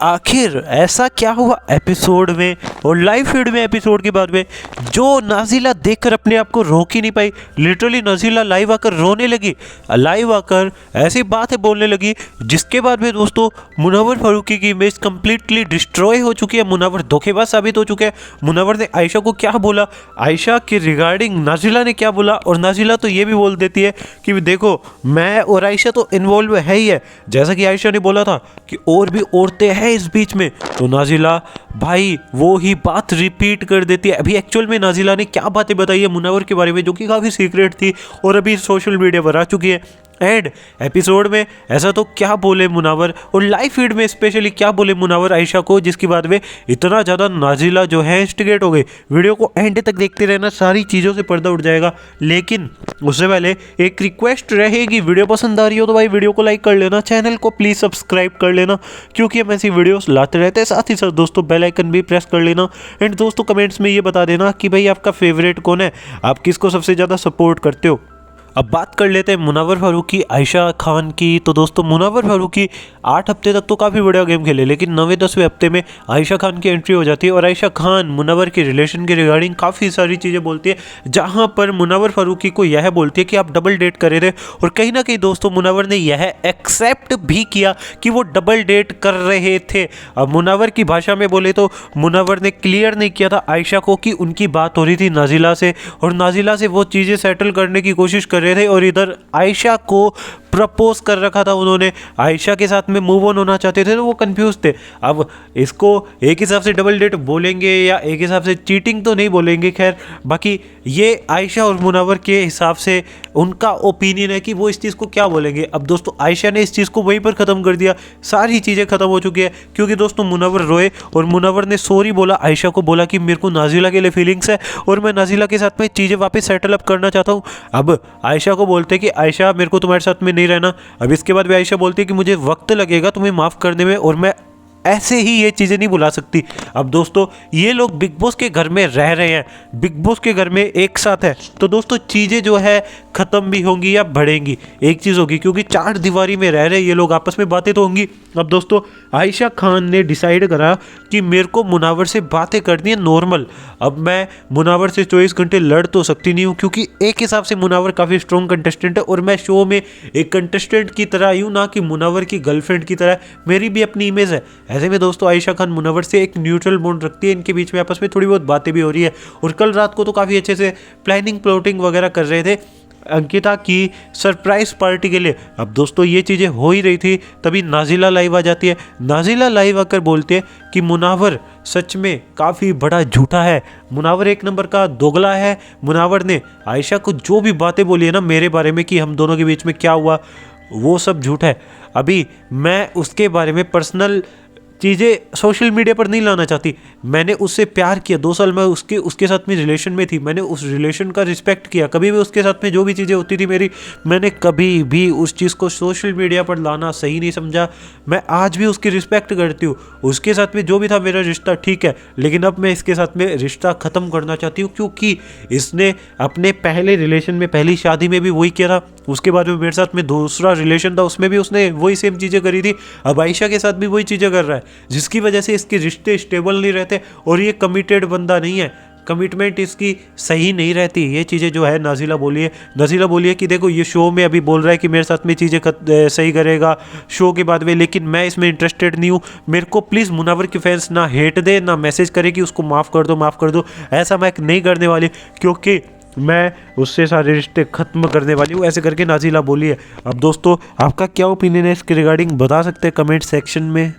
आखिर ऐसा क्या हुआ एपिसोड में और लाइव फीड में एपिसोड के बाद में जो नाज़िला देखकर अपने आप को रोक ही नहीं पाई। लिटरली नाज़िला लाइव आकर रोने लगी, लाइव आकर ऐसी बातें बोलने लगी जिसके बाद में दोस्तों मुनव्वर फारूकी की इमेज कंप्लीटली डिस्ट्रॉय हो चुकी है। मुनव्वर धोखेबाज साबित हो चुके हैं। मुनव्वर ने आयशा को क्या बोला, आयशा के रिगार्डिंग नाज़िला ने क्या बोला, और नाज़िला तो ये भी बोल देती है कि देखो मैं और आयशा तो इन्वॉल्व है ही है, जैसा कि आयशा ने बोला था कि और भी औरतें हैं इस बीच में। तो नाज़िला भाई वो ही बात रिपीट कर देती है। अभी एक्चुअल में नाज़िला ने क्या बातें बताई है मुनव्वर के बारे में जो कि काफ़ी सीक्रेट थी और अभी सोशल मीडिया पर आ चुकी है। एंड एपिसोड में ऐसा तो क्या बोले मुनव्वर, और लाइव फीड में स्पेशली क्या बोले मुनव्वर आयशा को, जिसकी बाद में इतना ज़्यादा नाज़िला जो है इंस्टिगेट हो गई। वीडियो को एंड तक देखते रहना, सारी चीज़ों से पर्दा उठ जाएगा। लेकिन उससे पहले एक रिक्वेस्ट रहेगी, वीडियो पसंद आ रही हो तो भाई वीडियो को लाइक कर लेना, चैनल को प्लीज़ सब्सक्राइब कर लेना क्योंकि हम ऐसी वीडियोस लाते रहते हैं। साथ ही साथ दोस्तों बेल आइकन भी प्रेस कर लेना। एंड दोस्तों कमेंट्स में ये बता देना कि भाई आपका फेवरेट कौन है, आप किसको सबसे ज़्यादा सपोर्ट करते हो। अब बात कर लेते हैं मुनव्वर फारूकी आयशा खान की। तो दोस्तों मुनव्वर फारूकी 8 हफ्ते तक तो काफ़ी बढ़िया गेम खेले, लेकिन 9वें-10वें हफ्ते में आयशा खान की एंट्री हो जाती है और आयशा खान मुनव्वर के रिलेशन के रिगार्डिंग काफ़ी सारी चीज़ें बोलती है, जहां पर मुनव्वर फारूकी को यह बोलती है कि आप डबल डेट करे थे। और कहीं ना कहीं दोस्तों मुनव्वर ने यह एक्सेप्ट भी किया कि वो डबल डेट कर रहे थे। अब मुनव्वर की भाषा में बोले तो मुनव्वर ने क्लियर नहीं किया था आयशा को कि उनकी बात हो रही थी नाज़िला से, और नाज़िला से वो चीज़ें सेटल करने की कोशिश कर रहे थे, और इधर आयशा को प्रपोज कर रखा था उन्होंने, आयशा के साथ में मूव ऑन होना चाहते थे, तो वो कंफ्यूज थे। अब इसको एक हिसाब से डबल डेट बोलेंगे या एक हिसाब से चीटिंग तो नहीं बोलेंगे, खैर बाकी ये आयशा और मुनव्वर के हिसाब से उनका ओपिनियन है कि वो इस चीज़ को क्या बोलेंगे। अब दोस्तों आयशा ने इस चीज़ को वहीं पर ख़त्म कर दिया, सारी चीज़ें ख़त्म हो चुकी है क्योंकि दोस्तों मुनव्वर रोए और मुनव्वर ने सॉरी बोला, आयशा को बोला कि मेरे को नाज़िला के लिए फीलिंग्स है और मैं नाज़िला के साथ में चीज़ें वापस सेटल अप करना चाहता हूँ। अब आयशा को बोलते कि आयशा मेरे को तुम्हारे साथ में नहीं रहना। अब इसके बाद भी आयशा बोलती है कि मुझे वक्त लगेगा तुम्हें माफ़ करने में और मैं ऐसे ही ये चीज़ें नहीं भुला सकती। अब दोस्तों ये लोग बिग बॉस के घर में रह रहे हैं, बिग बॉस के घर में एक साथ है, तो दोस्तों चीज़ें जो है ख़त्म भी होंगी या बढ़ेंगी, एक चीज़ होगी क्योंकि 4 दीवारी में रह रहे ये लोग, आपस में बातें तो होंगी। अब दोस्तों आयशा खान ने डिसाइड करा कि मेरे को मुनव्वर से बातें करनी है नॉर्मल। अब मैं मुनव्वर से 24 घंटे लड़ तो सकती नहीं हूँ क्योंकि एक हिसाब से मुनव्वर काफ़ी स्ट्रॉन्ग कंटेस्टेंट है और मैं शो में एक कंटेस्टेंट की तरह आई हूँ, ना कि मुनव्वर की गर्लफ्रेंड की तरह। मेरी भी अपनी इमेज है। ऐसे में दोस्तों आयशा खान मुनव्वर से एक न्यूट्रल बॉन्ड रखती है, इनके बीच में आपस में थोड़ी बहुत बातें भी हो रही है और कल रात को तो काफ़ी अच्छे से प्लानिंग प्लॉटिंग वगैरह कर रहे थे अंकिता की सरप्राइज पार्टी के लिए। अब दोस्तों ये चीज़ें हो ही रही थी, तभी नाज़िला लाइव आ जाती है। नाज़िला लाइव आकर बोलती है कि मुनव्वर सच में काफ़ी बड़ा झूठा है, मुनव्वर एक नंबर का दोगला है। मुनव्वर ने आयशा को जो भी बातें बोली है ना मेरे बारे में कि हम दोनों के बीच में क्या हुआ, वो सब झूठ है। अभी मैं उसके बारे में पर्सनल चीज़ें सोशल मीडिया पर नहीं लाना चाहती। मैंने उससे प्यार किया, 2 साल मैं उसके साथ में रिलेशन में थी, मैंने उस रिलेशन का रिस्पेक्ट किया। कभी भी उसके साथ में जो भी चीज़ें होती थी मेरी, मैंने कभी भी उस चीज़ को सोशल मीडिया पर लाना सही नहीं समझा। मैं आज भी उसकी रिस्पेक्ट करती हूँ, उसके साथ में जो भी था मेरा रिश्ता ठीक है, लेकिन अब मैं इसके साथ में रिश्ता ख़त्म करना चाहती हूँ क्योंकि इसने अपने पहले रिलेशन में, पहली शादी में भी वही किया था, उसके बाद में मेरे साथ में दूसरा रिलेशन था उसमें भी उसने वही सेम चीज़ें करी थी, अब आयशा के साथ भी वही चीज़ें कर रहा है, जिसकी वजह से इसके रिश्ते स्टेबल नहीं रहते और ये कमिटेड बंदा नहीं है, कमिटमेंट इसकी सही नहीं रहती। ये चीज़ें जो है नाज़िला बोली है। नाज़िला बोली है कि देखो ये शो में अभी बोल रहा है कि मेरे साथ में चीज़ें सही करेगा शो के बाद में, लेकिन मैं इसमें इंटरेस्टेड नहीं हूँ। मेरे को प्लीज़ मुनव्वर के फैंस ना हेट दे, ना मैसेज करे कि उसको माफ़ कर दो माफ़ कर दो, ऐसा मैं नहीं करने वाली क्योंकि मैं उससे सारे रिश्ते ख़त्म करने वाली हूँ, ऐसे करके नाज़िला बोली है। अब दोस्तों आपका क्या ओपिनियन है इसके रिगार्डिंग बता सकते हैं कमेंट सेक्शन में।